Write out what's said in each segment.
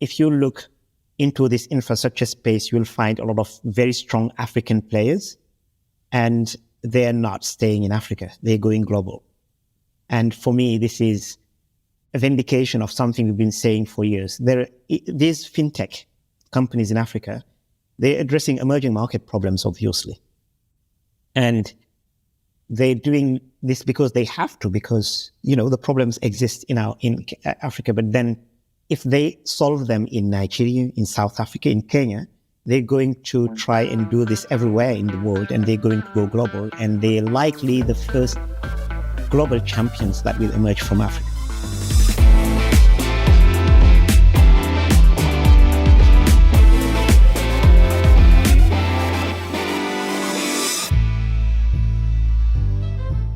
if you look into this infrastructure space, you'll find a lot of very strong African players, and they're not staying in Africa. They're going global. And for me, this is a vindication of something we've been saying for years. These fintech companies in Africa, they're addressing emerging market problems, obviously. And they're doing this because they have to, because, the problems exist in Africa. But then if they solve them in Nigeria, in South Africa, in Kenya, they're going to try and do this everywhere in the world, and they're going to go global. And they're likely the first global champions that will emerge from Africa.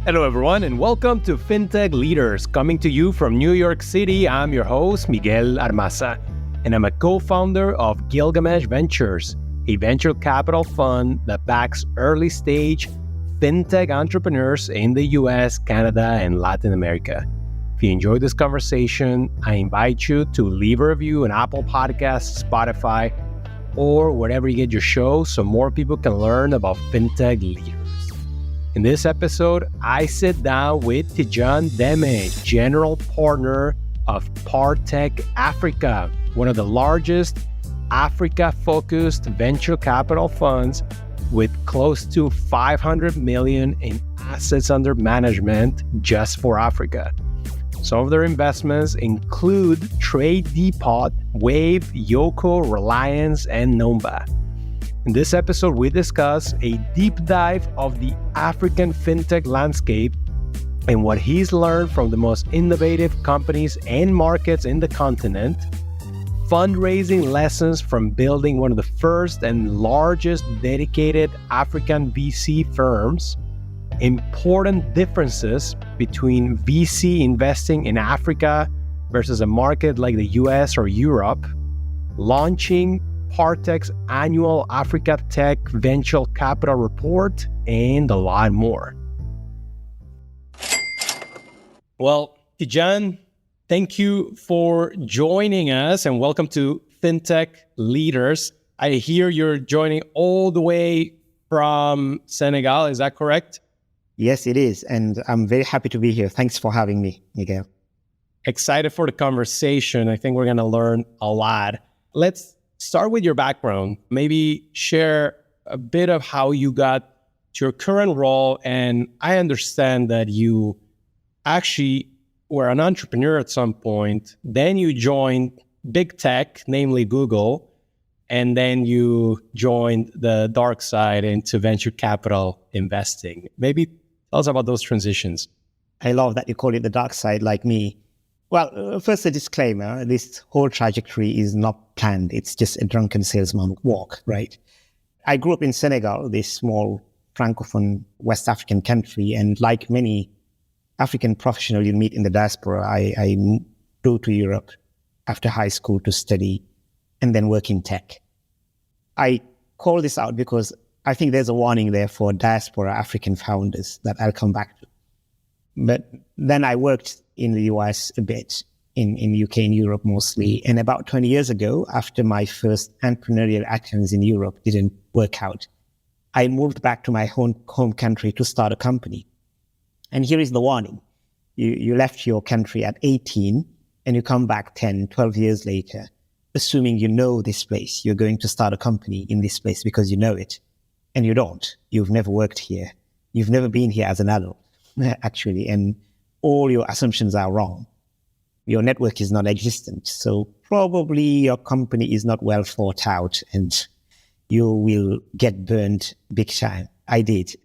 Hello everyone, and welcome to Fintech Leaders. Coming to you from New York City, I'm your host, Miguel Armaza, and I'm a co-founder of Gilgamesh Ventures, a venture capital fund that backs early-stage fintech entrepreneurs in the US, Canada, and Latin America. If you enjoyed this conversation, I invite you to leave a review on Apple Podcasts, Spotify, or wherever you get your show so more people can learn about fintech leaders. In this episode, I sit down with Tidjane Deme, General Partner of Partech Africa, one of the largest Africa-focused venture capital funds with close to 500 million in assets under management just for Africa. Some of their investments include TradeDepot, Wave, Yoco, Reliance, and Nomba. In this episode, we discuss a deep dive of the African fintech landscape and what he's learned from the most innovative companies and markets in the continent, fundraising lessons from building one of the first and largest dedicated African VC firms, important differences between VC investing in Africa versus a market like the US or Europe, launching Partech's annual Africa Tech Venture Capital Report, and a lot more. Well, Tidjane, thank you for joining us and welcome to Fintech Leaders. I hear you're joining all the way from Senegal. Is that correct? Yes, it is. And I'm very happy to be here. Thanks for having me, Miguel. Excited for the conversation. I think we're going to learn a lot. Let's start with your background. Maybe share a bit of how you got to your current role. And I understand that you actually were an entrepreneur at some point. Then you joined big tech, namely Google. And then you joined the dark side into venture capital investing. Maybe tell us about those transitions. I love that you call it the dark side, like me. Well, first a disclaimer, this whole trajectory is not planned. It's just a drunken salesman walk, right? I grew up in Senegal, this small Francophone West African country. And like many African professionals you meet in the diaspora, I flew to Europe after high school to study and then work in tech. I call this out because I think there's a warning there for diaspora African founders that I'll come back to. But then I worked in the US a bit, in UK and Europe mostly. And about 20 years ago, after my first entrepreneurial actions in Europe didn't work out, I moved back to my home country to start a company. And here is the warning. You left your country at 18 and you come back 10, 12 years later, assuming you know this place. You're going to start a company in this place because you know it. And you don't. You've never worked here. You've never been here as an adult, actually. And all your assumptions are wrong. Your network is non-existent. So probably your company is not well thought out and you will get burned big time. I did.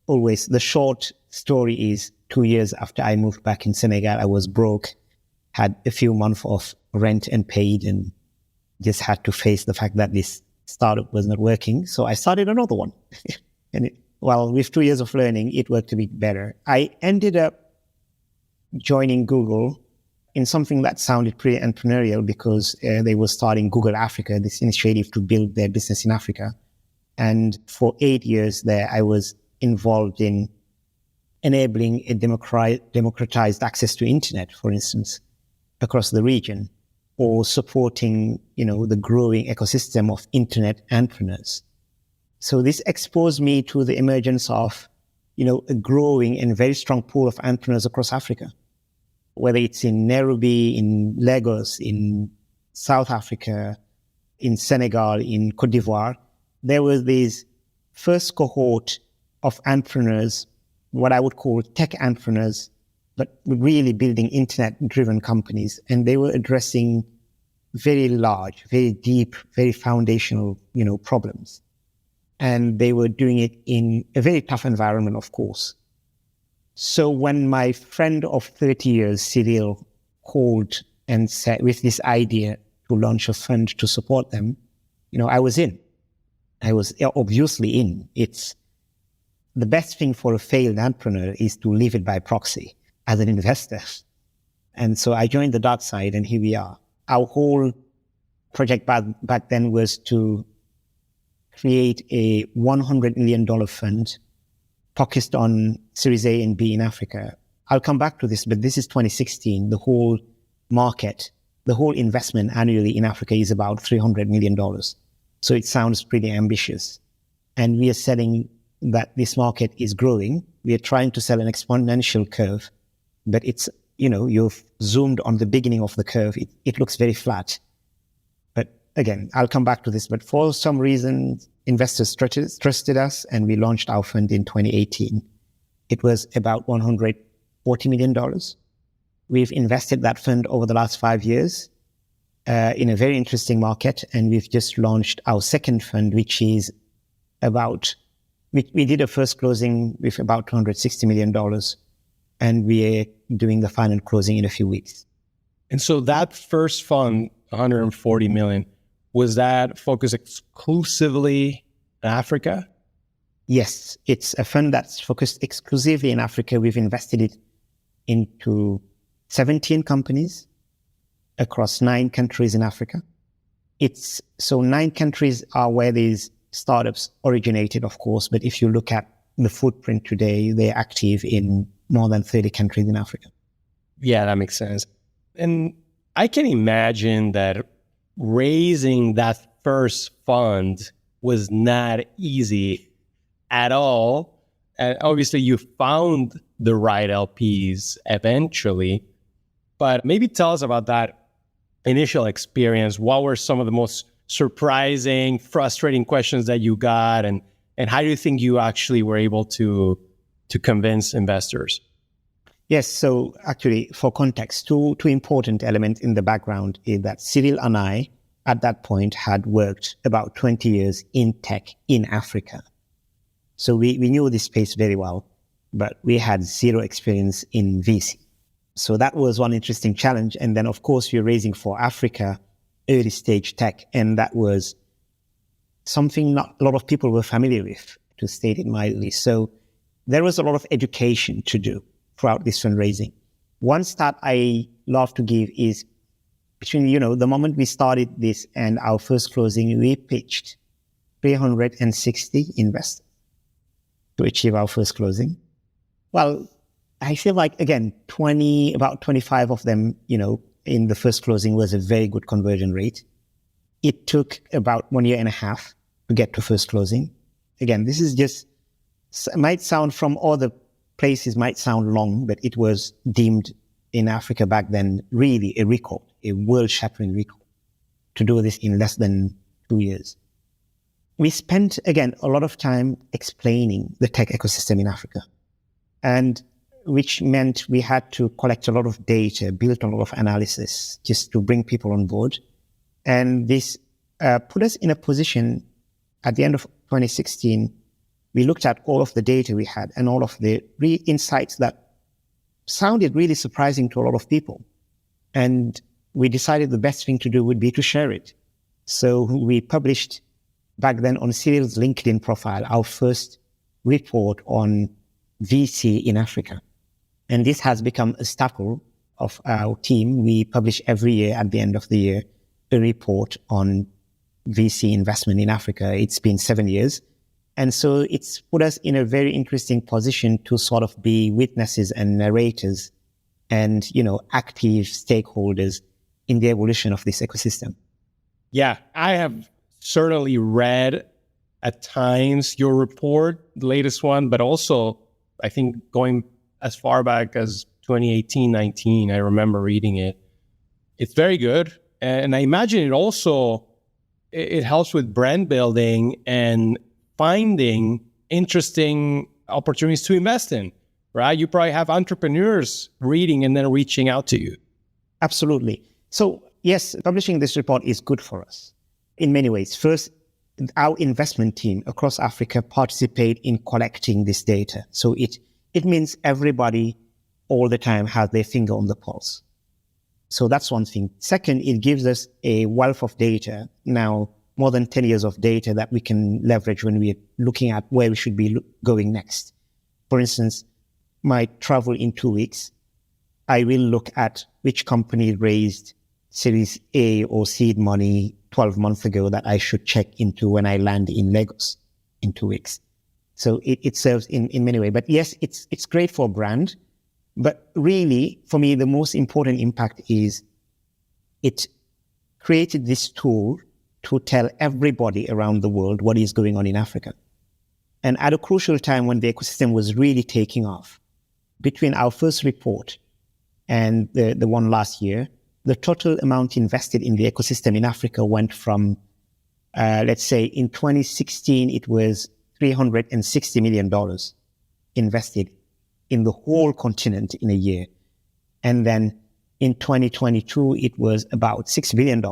Always. The short story is 2 years after I moved back in Senegal, I was broke, had a few months of rent and paid, and just had to face the fact that this startup was not working. So I started another one. And with 2 years of learning, it worked a bit better. I ended up joining Google in something that sounded pretty entrepreneurial because they were starting Google Africa, this initiative to build their business in Africa. And for 8 years there, I was involved in enabling a democratized access to internet, for instance, across the region. or supporting, the growing ecosystem of internet entrepreneurs. So this exposed me to the emergence of, a growing and very strong pool of entrepreneurs across Africa, whether it's in Nairobi, in Lagos, in South Africa, in Senegal, in Cote d'Ivoire. There was this first cohort of entrepreneurs, what I would call tech entrepreneurs, but really building internet-driven companies. And they were addressing very large, very deep, very foundational, problems. And they were doing it in a very tough environment, of course. So when my friend of 30 years, Cyril, called and said with this idea to launch a fund to support them, I was in. I was obviously in. It's the best thing for a failed entrepreneur is to leave it by proxy as an investor. And so I joined the dark side, and here we are. Our whole project back then was to create a $100 million fund focused on Series A and B in Africa. I'll come back to this, but this is 2016. The whole market, the whole investment annually in Africa is about $300 million. So it sounds pretty ambitious. And we are selling that this market is growing. We are trying to sell an exponential curve, but it's, you've zoomed on the beginning of the curve. It looks very flat. But again, I'll come back to this. But for some reason, investors trusted us, and we launched our fund in 2018. It was about $140 million. We've invested that fund over the last 5 years in a very interesting market. And we've just launched our second fund, which is about, we did a first closing with about $260 million. And we're doing the final closing in a few weeks. And so that first fund, $140 million, was that focused exclusively in Africa? Yes, it's a fund that's focused exclusively in Africa. We've invested it into 17 companies across 9 countries in Africa. So 9 countries are where these startups originated, of course. But if you look at the footprint today, they're active in more than 30 countries in Africa. Yeah, that makes sense. And I can imagine that raising that first fund was not easy at all. And obviously you found the right LPs eventually, but maybe tell us about that initial experience. What were some of the most surprising, frustrating questions that you got, and how do you think you actually were able to convince investors? Yes, so actually, for context, two important elements in the background is that Cyril and I, at that point, had worked about 20 years in tech in Africa. So we knew this space very well, but we had zero experience in VC. So that was one interesting challenge. And then, of course, we're raising for Africa, early stage tech. And that was something not a lot of people were familiar with, to state it mildly. So there was a lot of education to do throughout this fundraising. One stat I love to give is between, the moment we started this and our first closing, we pitched 360 investors to achieve our first closing. Well, I feel like, again, about 25 of them, in the first closing was a very good conversion rate. It took about 1.5 years to get to first closing. Again, this is just, might sound from other places might sound long, but it was deemed in Africa back then really a record, a world-shattering record, to do this in less than 2 years. We spent, again, a lot of time explaining the tech ecosystem in Africa, and which meant we had to collect a lot of data, build a lot of analysis just to bring people on board. And this put us in a position at the end of 2016. We looked at all of the data we had and all of the insights that sounded really surprising to a lot of people. And we decided the best thing to do would be to share it. So we published back then on Cyril's LinkedIn profile our first report on VC in Africa. And this has become a staple of our team. We publish every year at the end of the year a report on VC investment in Africa. It's been 7 years. And so it's put us in a very interesting position to sort of be witnesses and narrators and, active stakeholders in the evolution of this ecosystem. Yeah, I have certainly read at times your report, the latest one, but also I think going as far back as 2018, 19, I remember reading it. It's very good. And I imagine it also, it helps with brand building and finding interesting opportunities to invest in, right? You probably have entrepreneurs reading and then reaching out to you. Absolutely. So yes, publishing this report is good for us in many ways. First, our investment team across Africa participate in collecting this data. So it means everybody all the time has their finger on the pulse. So that's one thing. Second, it gives us a wealth of data, now more than 10 years of data that we can leverage when we're looking at where we should be going next. For instance, my travel in 2 weeks, I will look at which company raised Series A or seed money 12 months ago that I should check into when I land in Lagos in 2 weeks. So it serves in many ways. But yes, it's great for brand. But really, for me, the most important impact is it created this tool to tell everybody around the world what is going on in Africa. And at a crucial time when the ecosystem was really taking off, between our first report and the one last year, the total amount invested in the ecosystem in Africa went from, let's say in 2016, it was $360 million invested in the whole continent in a year. And then in 2022, it was about $6 billion.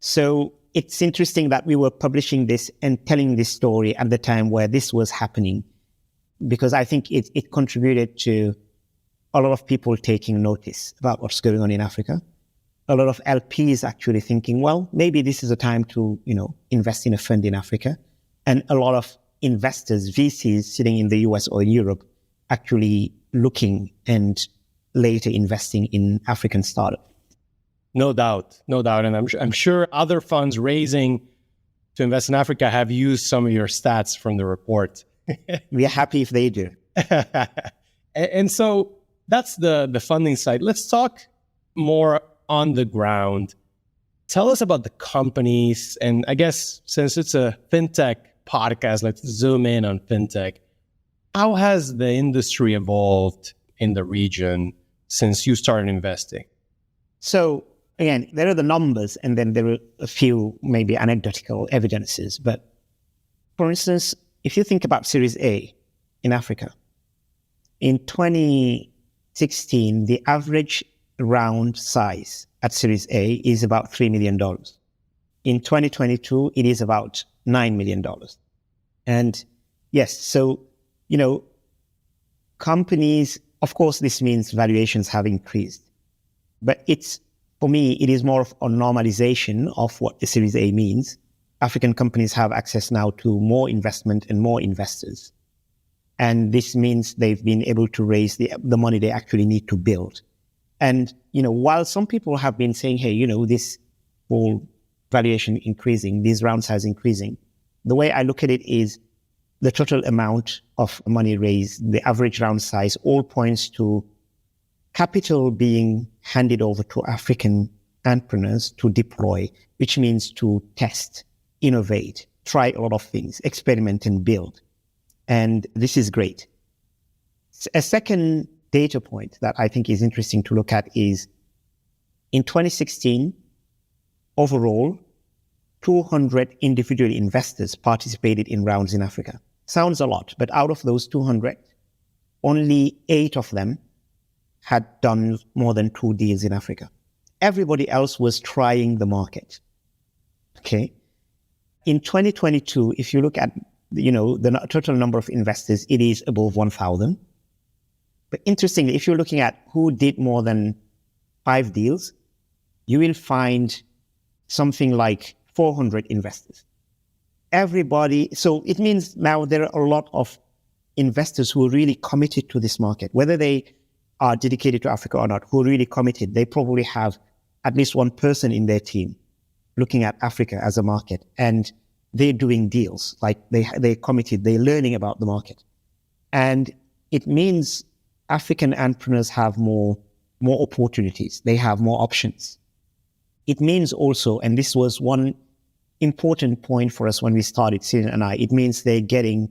So it's interesting that we were publishing this and telling this story at the time where this was happening, because I think it contributed to a lot of people taking notice about what's going on in Africa. A lot of LPs actually thinking, well, maybe this is a time to, invest in a fund in Africa. And a lot of investors, VCs sitting in the US or in Europe, actually looking and later investing in African startups. No doubt. And I'm sure other funds raising to invest in Africa have used some of your stats from the report. We are happy if they do. And so that's the funding side. Let's talk more on the ground. Tell us about the companies. And I guess since it's a fintech podcast, let's zoom in on fintech. How has the industry evolved in the region since you started investing? So again, there are the numbers and then there are a few maybe anecdotal evidences. But for instance, if you think about Series A in Africa, in 2016, the average round size at Series A is about $3 million. In 2022, it is about $9 million. And yes, so, companies, of course, this means valuations have increased. But for me, it is more of a normalization of what the Series A means. African companies have access now to more investment and more investors. And this means they've been able to raise the money they actually need to build. And, while some people have been saying, hey, this whole valuation increasing, these round size increasing, the way I look at it is the total amount of money raised, the average round size, all points to capital being handed over to African entrepreneurs to deploy, which means to test, innovate, try a lot of things, experiment and build. And this is great. A second data point that I think is interesting to look at is in 2016, overall, 200 individual investors participated in rounds in Africa. Sounds a lot, but out of those 200, only 8 of them had done more than 2 deals in Africa. Everybody else was trying the market. Okay. In 2022, if you look at, the total number of investors, it is above 1,000. But interestingly, if you're looking at who did more than 5 deals, you will find something like 400 investors. Everybody, so it means now there are a lot of investors who are really committed to this market, whether they are dedicated to Africa or not, who are really committed. They probably have at least one person in their team looking at Africa as a market, and they're doing deals, like they're committed, they're learning about the market. And it means African entrepreneurs have more opportunities. They have more options. it means also, and this was one important point for us when we started, Tidjane and I, it means they're getting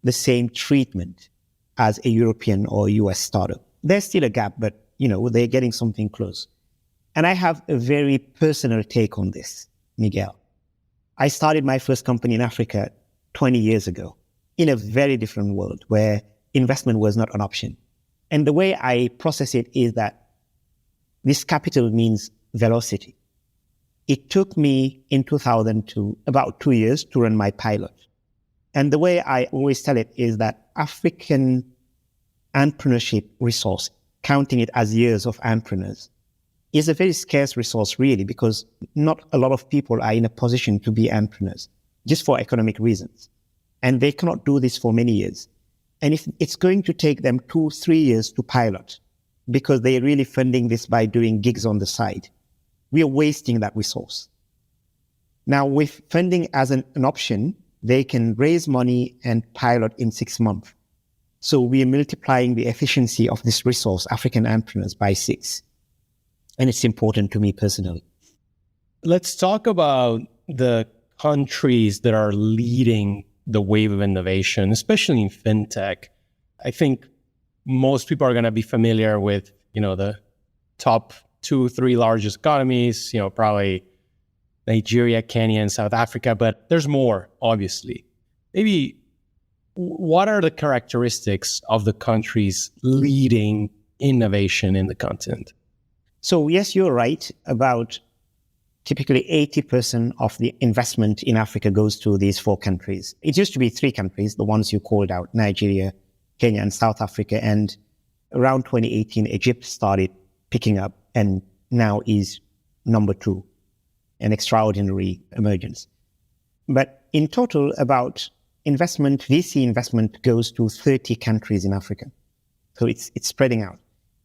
the same treatment as a European or US startup. There's still a gap, but they're getting something close. And I have a very personal take on this, Miguel. I started my first company in Africa 20 years ago in a very different world where investment was not an option. And the way I process it is that this capital means velocity. It took me in 2002 about 2 years to run my pilot. And the way I always tell it is that African entrepreneurship resource, counting it as years of entrepreneurs, is a very scarce resource really, because not a lot of people are in a position to be entrepreneurs just for economic reasons. And they cannot do this for many years. And if it's going to take them 2-3 years to pilot because they're really funding this by doing gigs on the side, we are wasting that resource. Now, with funding as an option, they can raise money and pilot in 6 months. So we are multiplying the efficiency of this resource, African entrepreneurs, by 6. And it's important to me personally. Let's talk about the countries that are leading the wave of innovation, especially in fintech. I think most people are going to be familiar with, the top 2-3 largest economies, probably Nigeria, Kenya, and South Africa, but there's more, obviously. Maybe what are the characteristics of the countries leading innovation in the continent? So yes, you're right. About typically 80% of the investment in Africa goes to these 4 countries. It used to be 3 countries, the ones you called out, Nigeria, Kenya, and South Africa. And around 2018, Egypt started picking up and now is number 2, an extraordinary emergence. But in total, about VC investment goes to 30 countries in Africa. So it's spreading out.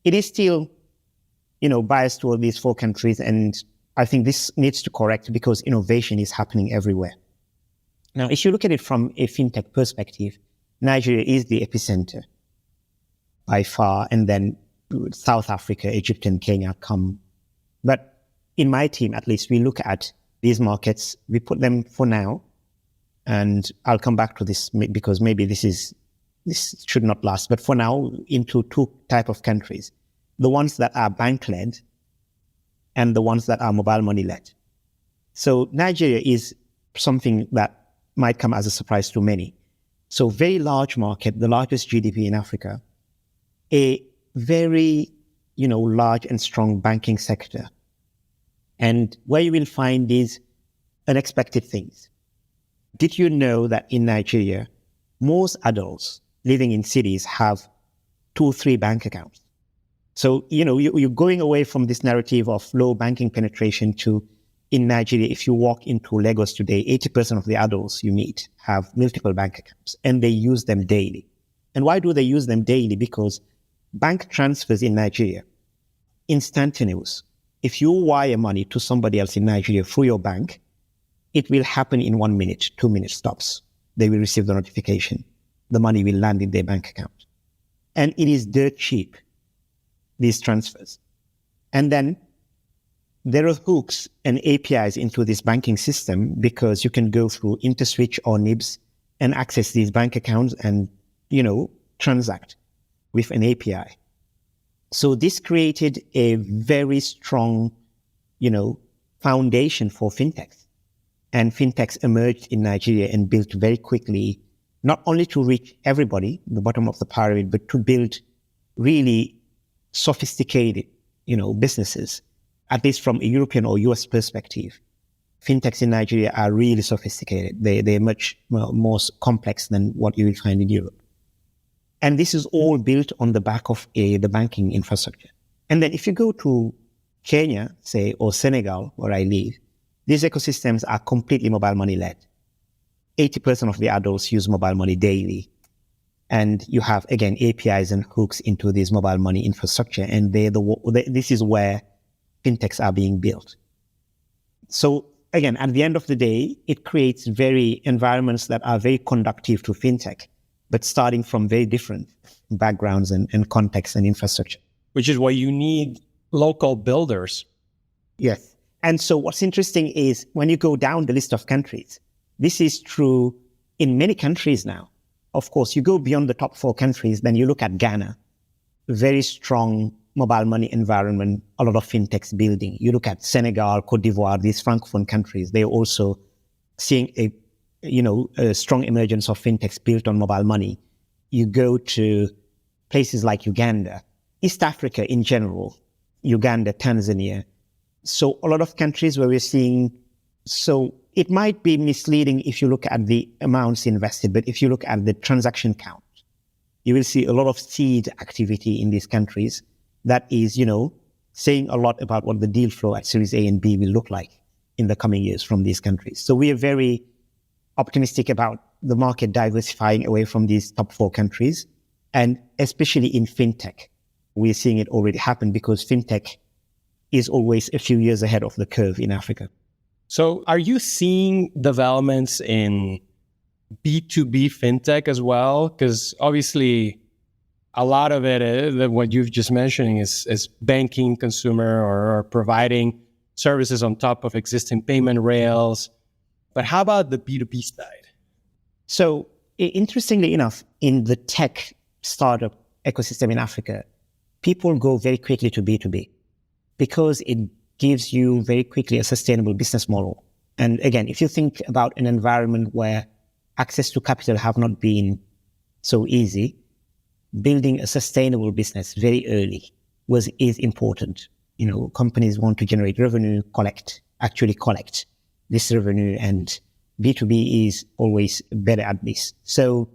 It is still, biased toward these 4 countries. And I think this needs to correct because innovation is happening everywhere. Now, if you look at it from a fintech perspective, Nigeria is the epicenter by far. And then South Africa, Egypt, and Kenya come. But in my team, at least, we look at these markets, we put them for now. And I'll come back to this because maybe this should not last. But for now, into 2 type of countries. The ones that are bank-led and the ones that are mobile money-led. So Nigeria is something that might come as a surprise to many. So very large market, the largest GDP in Africa, a very, large and strong banking sector. And where you will find these unexpected things. Did you know that in Nigeria, most adults living in cities have 2-3 bank accounts? So, you're going away from this narrative of low banking penetration to, in Nigeria, if you walk into Lagos today, 80% of the adults you meet have multiple bank accounts and they use them daily. And why do they use them daily? Because bank transfers in Nigeria, instantaneous. If you wire money to somebody else in Nigeria through your bank, it will happen in 1 minute, 2 minutes tops. They will receive the notification. The money will land in their bank account. And it is dirt cheap, these transfers. And then there are hooks and APIs into this banking system because you can go through InterSwitch or NIBS and access these bank accounts and, transact with an API. So this created a very strong, foundation for fintechs. And fintechs emerged in Nigeria and built very quickly, not only to reach everybody, the bottom of the pyramid, but to build really sophisticated, businesses, at least from a European or US perspective. Fintechs in Nigeria are really sophisticated. They're much more complex than what you will find in Europe. And this is all built on the back of the banking infrastructure. And then if you go to Kenya, say, or Senegal, where I live, these ecosystems are completely mobile money led. 80% of the adults use mobile money daily. And you have, again, APIs and hooks into this mobile money infrastructure. And this is where fintechs are being built. So again, at the end of the day, it creates environments that are very conducive to fintech, but starting from very different backgrounds and contexts and infrastructure. Which is why you need local builders. Yes. And so what's interesting is when you go down the list of countries, this is true in many countries now. Of course, you go beyond the top 4 countries, then you look at Ghana, very strong mobile money environment, a lot of fintechs building. You look at Senegal, Cote d'Ivoire, these Francophone countries, they're also seeing a strong emergence of fintechs built on mobile money. You go to places like Uganda, East Africa in general, Uganda, Tanzania. So a lot of countries where we're seeing, so it might be misleading if you look at the amounts invested, but if you look at the transaction count, you will see a lot of seed activity in these countries that is, saying a lot about what the deal flow at Series A and B will look like in the coming years from these countries. So we are very optimistic about the market diversifying away from these top 4 countries, and especially in fintech. We're seeing it already happen because fintech is always a few years ahead of the curve in Africa. So are you seeing developments in B2B fintech as well? Because obviously a lot of it, what you've just mentioned is banking consumer or providing services on top of existing payment rails. But how about the B2B side? So interestingly enough, in the tech startup ecosystem in Africa, people go very quickly to B2B because it gives you very quickly a sustainable business model. And again, if you think about an environment where access to capital have not been so easy, building a sustainable business very early is important. Companies want to generate revenue, actually collect this revenue, and B2B is always better at this. So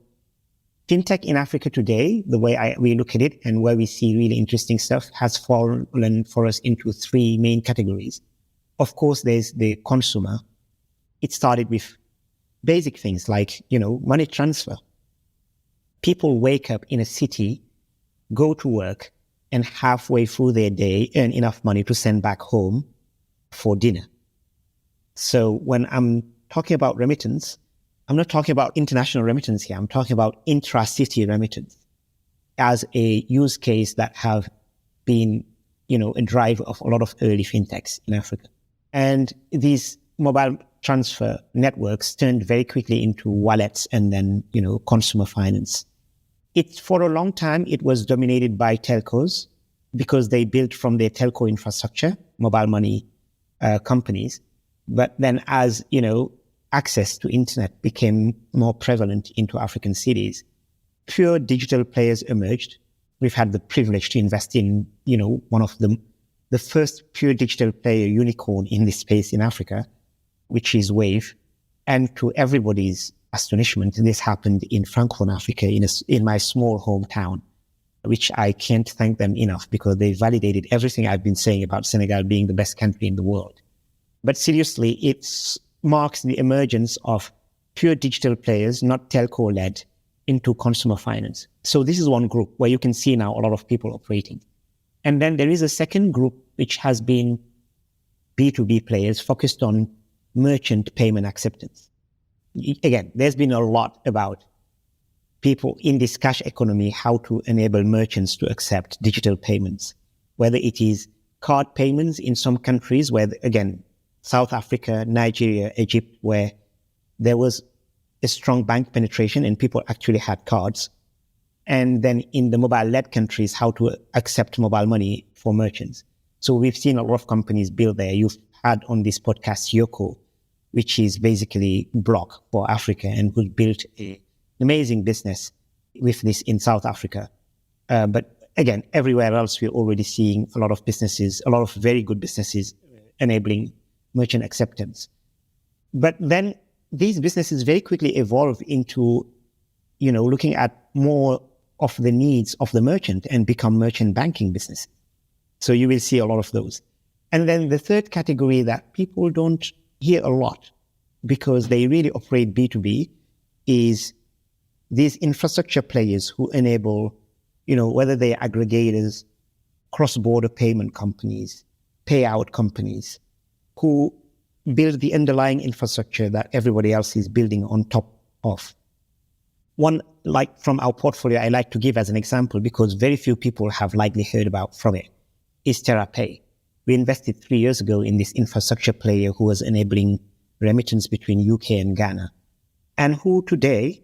fintech in Africa today, the way we look at it and where we see really interesting stuff, has fallen for us into 3 main categories. Of course, there's the consumer. It started with basic things like, money transfer. People wake up in a city, go to work, and halfway through their day earn enough money to send back home for dinner. So when I'm talking about remittance, I'm not talking about international remittance here. I'm talking about intra-city remittance as a use case that have been, a driver of a lot of early fintechs in Africa. And these mobile transfer networks turned very quickly into wallets and then, consumer finance. For a long time, it was dominated by telcos because they built from their telco infrastructure, mobile money companies. But then as, access to internet became more prevalent into African cities, pure digital players emerged. We've had the privilege to invest in, one of them, the first pure digital player unicorn in this space in Africa, which is Wave. And to everybody's astonishment, this happened in Francophone Africa, in my small hometown, which I can't thank them enough because they validated everything I've been saying about Senegal being the best country in the world. But seriously, it marks the emergence of pure digital players, not telco-led, into consumer finance. So this is one group where you can see now a lot of people operating. And then there is a second group, which has been B2B players focused on merchant payment acceptance. Again, there's been a lot about people in this cash economy, how to enable merchants to accept digital payments, whether it is card payments in some countries where, again, South Africa, Nigeria, Egypt, where there was a strong bank penetration and people actually had cards. And then in the mobile-led countries, how to accept mobile money for merchants. So we've seen a lot of companies build there. You've had on this podcast Yoco, which is basically Block for Africa, and who built an amazing business with this in South Africa. But again, everywhere else, we're already seeing a lot of businesses, a lot of very good businesses enabling merchant acceptance. But then these businesses very quickly evolve into, looking at more of the needs of the merchant and become merchant banking businesses. So you will see a lot of those. And then the third category that people don't hear a lot because they really operate B2B is these infrastructure players who enable, whether they're aggregators, cross-border payment companies, payout companies, who build the underlying infrastructure that everybody else is building on top of. One, like from our portfolio, I like to give as an example because very few people have likely heard about from it, is TerraPay. We invested 3 years ago in this infrastructure player who was enabling remittance between UK and Ghana, and who today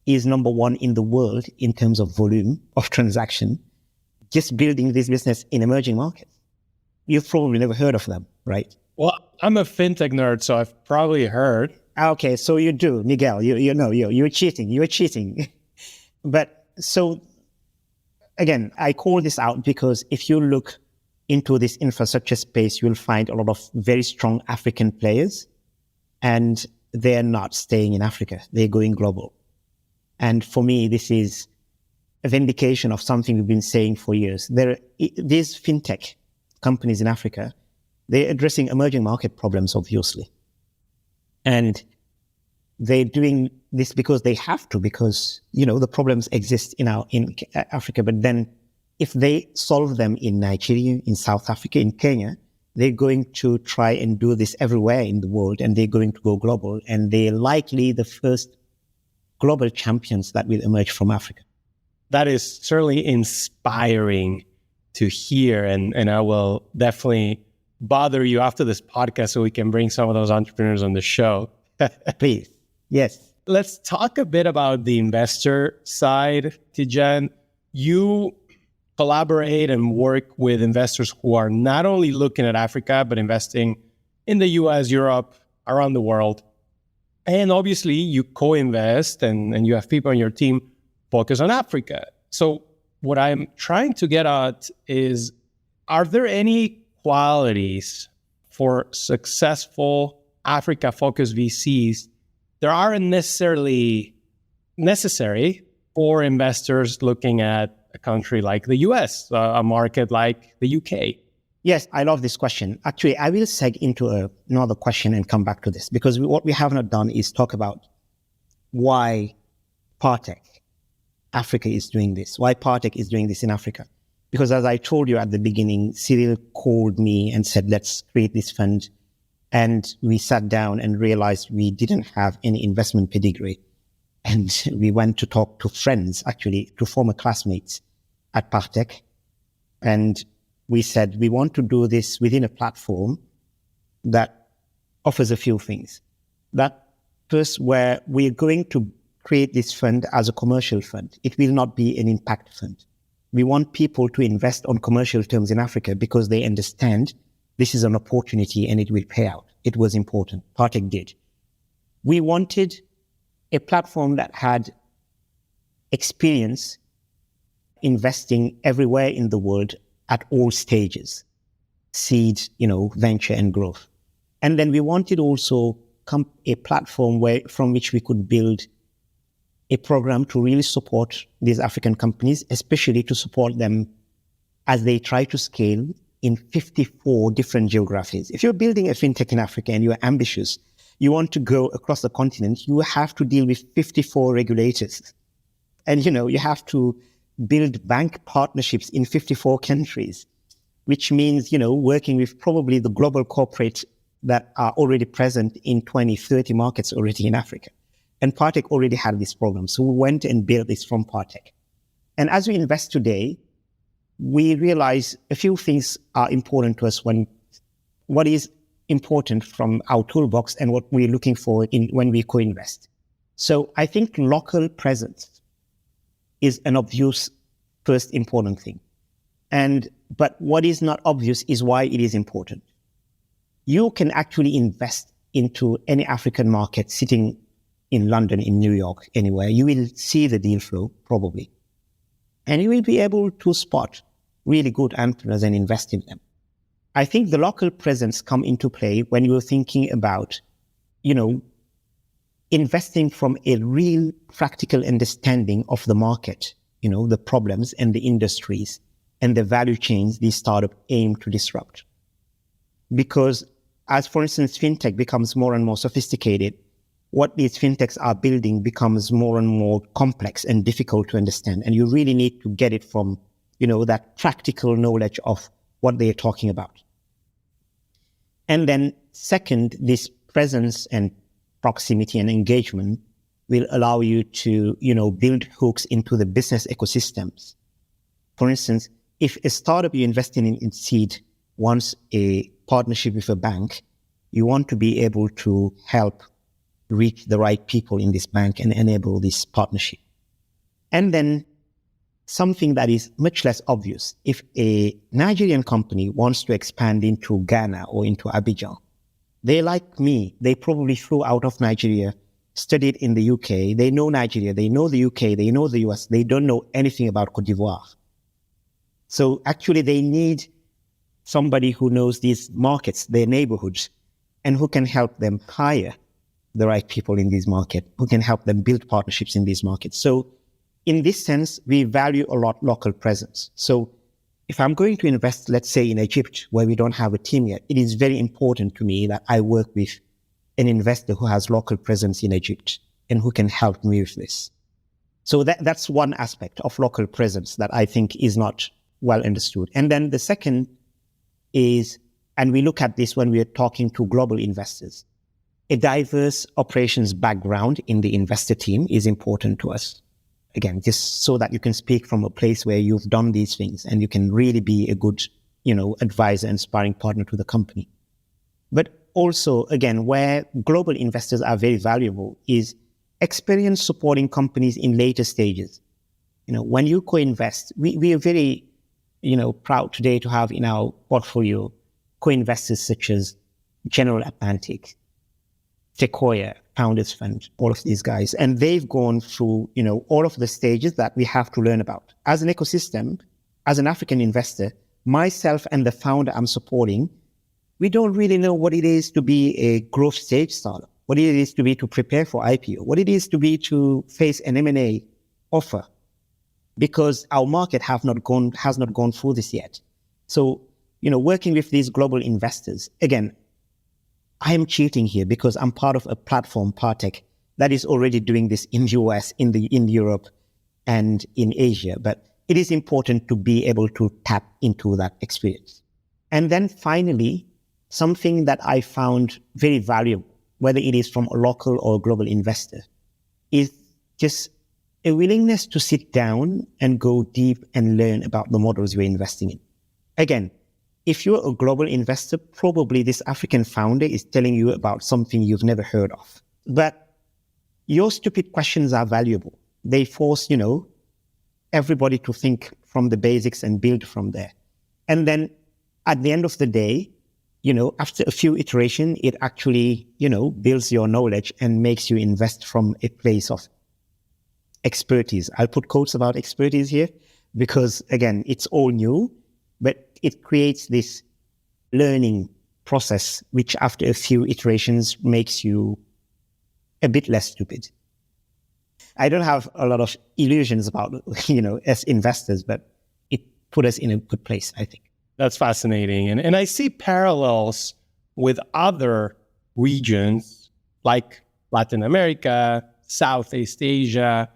is number one in the world in terms of volume of transaction, just building this business in emerging markets. You've probably never heard of them, right? Well, I'm a fintech nerd, so I've probably heard. Okay, so you do, Miguel. You're cheating. You're cheating. But so again, I call this out because if you look into this infrastructure space, you'll find a lot of very strong African players, and they're not staying in Africa. They're going global. And for me, this is a vindication of something we've been saying for years. These fintech companies in Africa, they're addressing emerging market problems, obviously. And they're doing this because they have to, because, the problems exist in Africa. But then if they solve them in Nigeria, in South Africa, in Kenya, they're going to try and do this everywhere in the world, and they're going to go global. And they're likely the first global champions that will emerge from Africa. That is certainly inspiring to hear. And I will definitely bother you after this podcast so we can bring some of those entrepreneurs on the show. Please. Yes. Let's talk a bit about the investor side, Tidjane. You collaborate and work with investors who are not only looking at Africa, but investing in the US, Europe, around the world. And obviously you co-invest and you have people on your team focus on Africa. So what I'm trying to get at is, are there any qualities for successful Africa-focused VCs that aren't necessarily necessary for investors looking at a country like the US, a market like the UK? Yes, I love this question. Actually, I will seg into another question and come back to this, because what we have not done is talk about why Partech Africa is doing this, why Partech is doing this in Africa. Because as I told you at the beginning, Cyril called me and said, let's create this fund. And we sat down and realized we didn't have any investment pedigree. And we went to talk to friends, actually, to former classmates at Partech. And we said, we want to do this within a platform that offers a few things. That first, where we're going to create this fund as a commercial fund. It will not be an impact fund. We want people to invest on commercial terms in Africa because they understand this is an opportunity and it will pay out. It was important. Partech did. We wanted a platform that had experience investing everywhere in the world at all stages, seed, venture and growth. And then we wanted also a platform from which we could build a program to really support these African companies, especially to support them as they try to scale in 54 different geographies. If you're building a fintech in Africa and you're ambitious, you want to go across the continent, you have to deal with 54 regulators. And, you have to build bank partnerships in 54 countries, which means, working with probably the global corporates that are already present in 20, 30 markets already in Africa. And Partech already had this program. So we went and built this from Partech. And as we invest today, we realize a few things are important to us what is important from our toolbox and what we're looking for when we co-invest. So I think local presence is an obvious first important thing. But what is not obvious is why it is important. You can actually invest into any African market sitting in London, in New York, anywhere. You will see the deal flow, probably. And you will be able to spot really good entrepreneurs and invest in them. I think the local presence come into play when you're thinking about, investing from a real practical understanding of the market, the problems and the industries and the value chains these startups aim to disrupt. Because as, for instance, fintech becomes more and more sophisticated, what these fintechs are building becomes more and more complex and difficult to understand. And you really need to get it from, that practical knowledge of what they're talking about. And then second, this presence and proximity and engagement will allow you to, build hooks into the business ecosystems. For instance, if a startup you're investing in seed wants a partnership with a bank, you want to be able to help reach the right people in this bank and enable this partnership. And then something that is much less obvious, if a Nigerian company wants to expand into Ghana or into Abidjan, they, like me, they probably flew out of Nigeria, studied in the UK, they know Nigeria, they know the UK, they know the US, they don't know anything about Cote d'Ivoire. So actually they need somebody who knows these markets, their neighborhoods, and who can help them hire the right people in these markets, who can help them build partnerships in these markets. So in this sense, we value a lot local presence. So if I'm going to invest, let's say in Egypt, where we don't have a team yet, it is very important to me that I work with an investor who has local presence in Egypt and who can help me with this. So that's one aspect of local presence that I think is not well understood. And then the second is, and we look at this when we are talking to global investors, a diverse operations background in the investor team is important to us. Again, just so that you can speak from a place where you've done these things and you can really be a good, advisor and sparring partner to the company. But also, again, where global investors are very valuable is experience supporting companies in later stages. When you co-invest, we are very, proud today to have in our portfolio co-investors such as General Atlantic, Sequoia, Founders Fund, all of these guys. And they've gone through, all of the stages that we have to learn about. As an ecosystem, as an African investor, myself and the founder I'm supporting, we don't really know what it is to be a growth stage startup, what it is to prepare for IPO, what it is to face an M&A offer, because our market has not gone through this yet. So, working with these global investors, again, I am cheating here because I'm part of a platform, Partech, that is already doing this in the US, in Europe, and in Asia. But it is important to be able to tap into that experience. And then finally, something that I found very valuable, whether it is from a local or a global investor, is just a willingness to sit down and go deep and learn about the models you're investing in. Again, if you're a global investor, probably this African founder is telling you about something you've never heard of. But your stupid questions are valuable. They force, everybody to think from the basics and build from there. And then at the end of the day, after a few iterations, it actually, builds your knowledge and makes you invest from a place of expertise. I'll put quotes about expertise here because, again, it's all new, but it creates this learning process, which after a few iterations makes you a bit less stupid. I don't have a lot of illusions about, as investors, but it put us in a good place, I think. That's fascinating. And I see parallels with other regions like Latin America, Southeast Asia,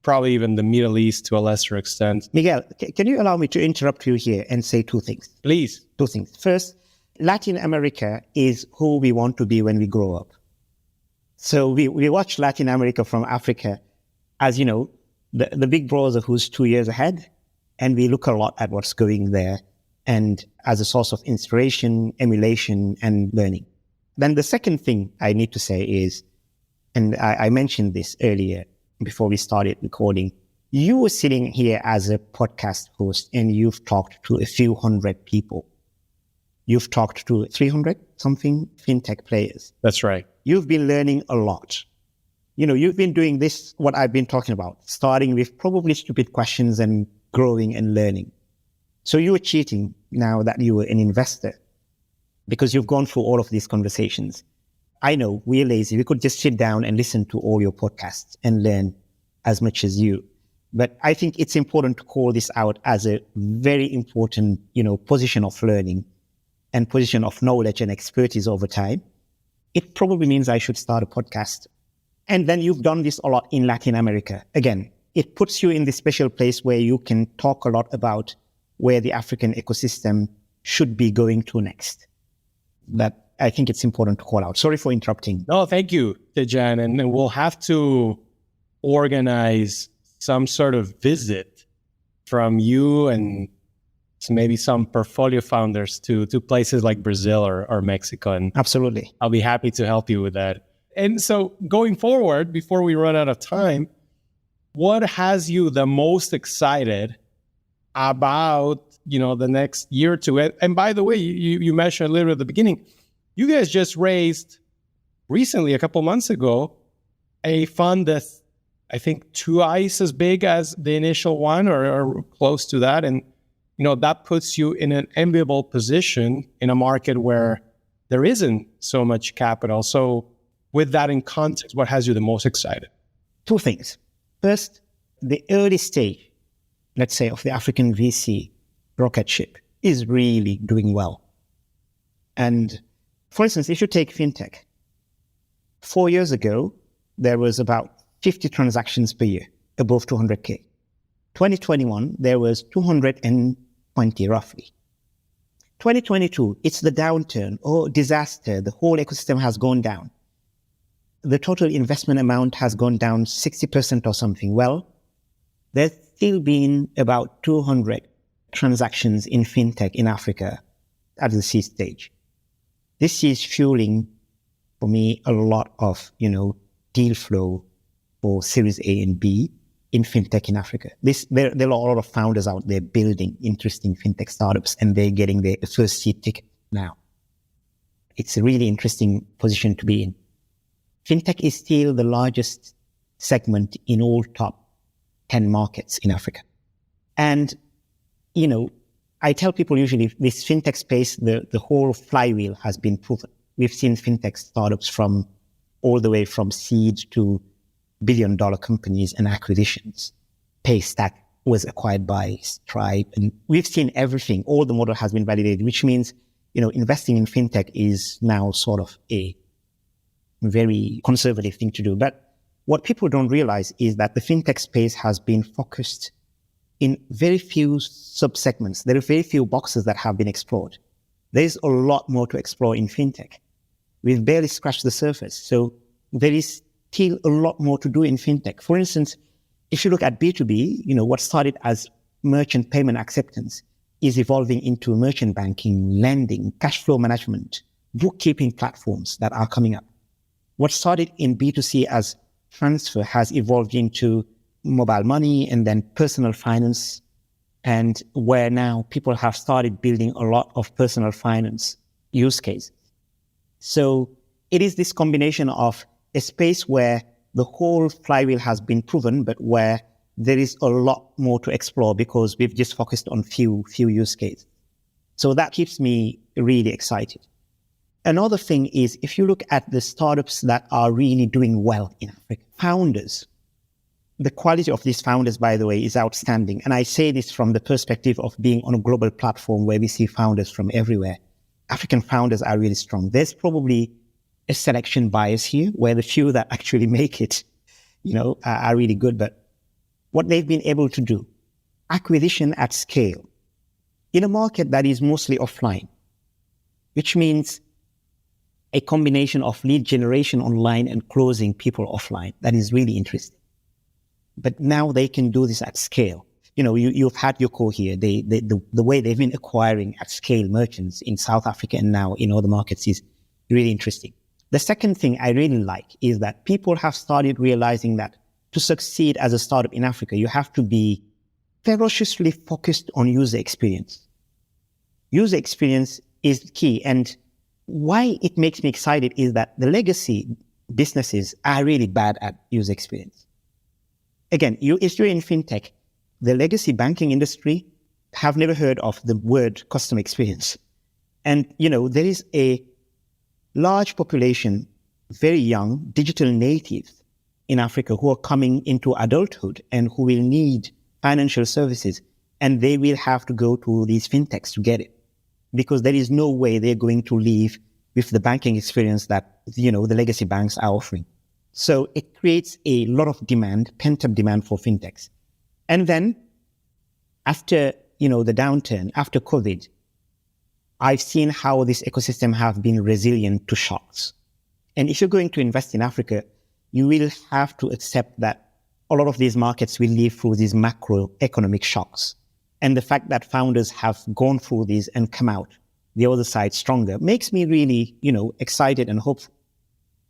probably even the Middle East to a lesser extent. Miguel, can you allow me to interrupt you here and say two things? Please. Two things. First, Latin America is who we want to be when we grow up. So we watch Latin America from Africa as, the big brother who's 2 years ahead. And we look a lot at what's going there and as a source of inspiration, emulation, and learning. Then the second thing I need to say is, and I mentioned this earlier, before we started recording, you were sitting here as a podcast host and you've talked to a few hundred people. You've talked to 300 something fintech players. That's right. You've been learning a lot. You've been doing this, what I've been talking about, starting with probably stupid questions and growing and learning. So you were cheating now that you were an investor because you've gone through all of these conversations. I know we're lazy. We could just sit down and listen to all your podcasts and learn as much as you. But I think it's important to call this out as a very important, position of learning and position of knowledge and expertise over time. It probably means I should start a podcast. And then you've done this a lot in Latin America. Again, it puts you in this special place where you can talk a lot about where the African ecosystem should be going to next. That I think it's important to call out. Sorry for interrupting. No, thank you, Tidjane. And we'll have to organize some sort of visit from you and maybe some portfolio founders to places like Brazil or Mexico. And Absolutely. I'll be happy to help you with that. And so going forward, before we run out of time, what has you the most excited about, the next year or two? And by the way, you mentioned a little bit at the beginning, you guys just raised recently, a couple months ago, a fund that's, I think, twice as big as the initial one or close to that. And, that puts you in an enviable position in a market where there isn't so much capital. So with that in context, what has you the most excited? Two things. First, the early stage, let's say, of the African VC rocket ship is really doing well. And for instance, if you take Fintech, 4 years ago, there was about 50 transactions per year, above 200K. 2021, there was 220 roughly. 2022, it's the downturn or disaster. The whole ecosystem has gone down. The total investment amount has gone down 60% or something. Well, there's still been about 200 transactions in Fintech in Africa at the seed stage. This is fueling, for me, a lot of, deal flow for Series A and B in Fintech in Africa. There are a lot of founders out there building interesting Fintech startups, and they're getting their first seed ticket now. It's a really interesting position to be in. Fintech is still the largest segment in all top 10 markets in Africa. And, I tell people usually this Fintech space, the whole flywheel has been proven. We've seen Fintech startups from all the way from seed to billion-dollar companies and acquisitions. Paystack was acquired by Stripe, and we've seen everything. All the model has been validated, which means, investing in Fintech is now sort of a very conservative thing to do. But what people don't realize is that the Fintech space has been focused in very few subsegments. There are very few boxes that have been explored. There's a lot more to explore in Fintech. We've barely scratched the surface. So there is still a lot more to do in Fintech. For instance, if you look at B2B, what started as merchant payment acceptance is evolving into merchant banking, lending, cash flow management, bookkeeping platforms that are coming up. What started in B2C as transfer has evolved into mobile money and then personal finance, and where now people have started building a lot of personal finance use cases. So it is this combination of a space where the whole flywheel has been proven, but where there is a lot more to explore because we've just focused on few use cases. So that keeps me really excited. Another thing is, if you look at the startups that are really doing well in Africa, founders, the quality of these founders, by the way, is outstanding. And I say this from the perspective of being on a global platform where we see founders from everywhere. African founders are really strong. There's probably a selection bias here where the few that actually make it, are really good. But what they've been able to do, acquisition at scale in a market that is mostly offline, which means a combination of lead generation online and closing people offline. That is really interesting. But now they can do this at scale. You've had Yoco here. The way they've been acquiring at scale merchants in South Africa and now in other markets is really interesting. The second thing I really like is that people have started realizing that to succeed as a startup in Africa, you have to be ferociously focused on user experience. User experience is key. And why it makes me excited is that the legacy businesses are really bad at user experience. Again, if you're in Fintech, the legacy banking industry have never heard of the word customer experience. And, there is a large population, very young, digital natives in Africa who are coming into adulthood and who will need financial services. And they will have to go to these Fintechs to get it, because there is no way they're going to leave with the banking experience that, the legacy banks are offering. So it creates a lot of demand, pent-up demand for Fintechs. And then after, the downturn, after COVID, I've seen how this ecosystem have been resilient to shocks. And if you're going to invest in Africa, you will have to accept that a lot of these markets will live through these macroeconomic shocks. And the fact that founders have gone through these and come out the other side stronger makes me really, excited and hopeful.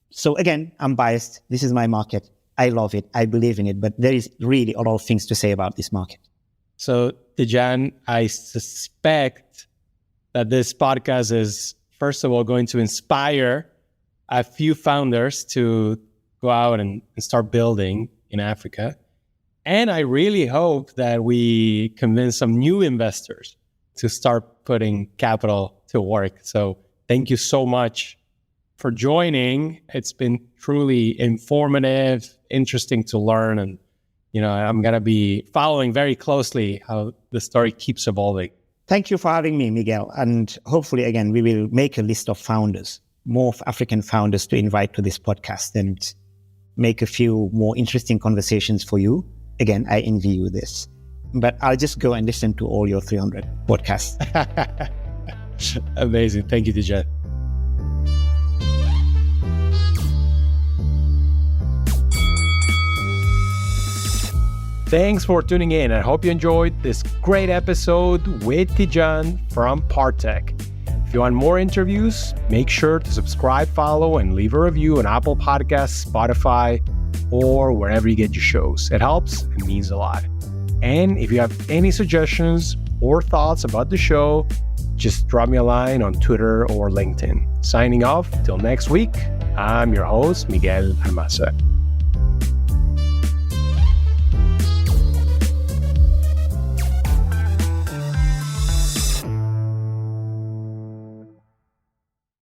So again, I'm biased. This is my market. I love it. I believe in it. But there is really a lot of things to say about this market. So, Tidjane, I suspect that this podcast is, first of all, going to inspire a few founders to go out and start building in Africa. And I really hope that we convince some new investors to start putting capital to work. So thank you so much for joining. It's been truly informative, interesting to learn. And, I'm going to be following very closely how the story keeps evolving. Thank you for having me, Miguel. And hopefully, again, we will make a list of founders, more African founders to invite to this podcast and make a few more interesting conversations for you. Again, I envy you this. But I'll just go and listen to all your 300 podcasts. Amazing. Thank you, Tidjane. Thanks for tuning in. I hope you enjoyed this great episode with Tidjane from Partech. If you want more interviews, make sure to subscribe, follow, and leave a review on Apple Podcasts, Spotify, or wherever you get your shows. It helps. It means a lot. And if you have any suggestions or thoughts about the show, just drop me a line on Twitter or LinkedIn. Signing off till next week, I'm your host, Miguel Armaza.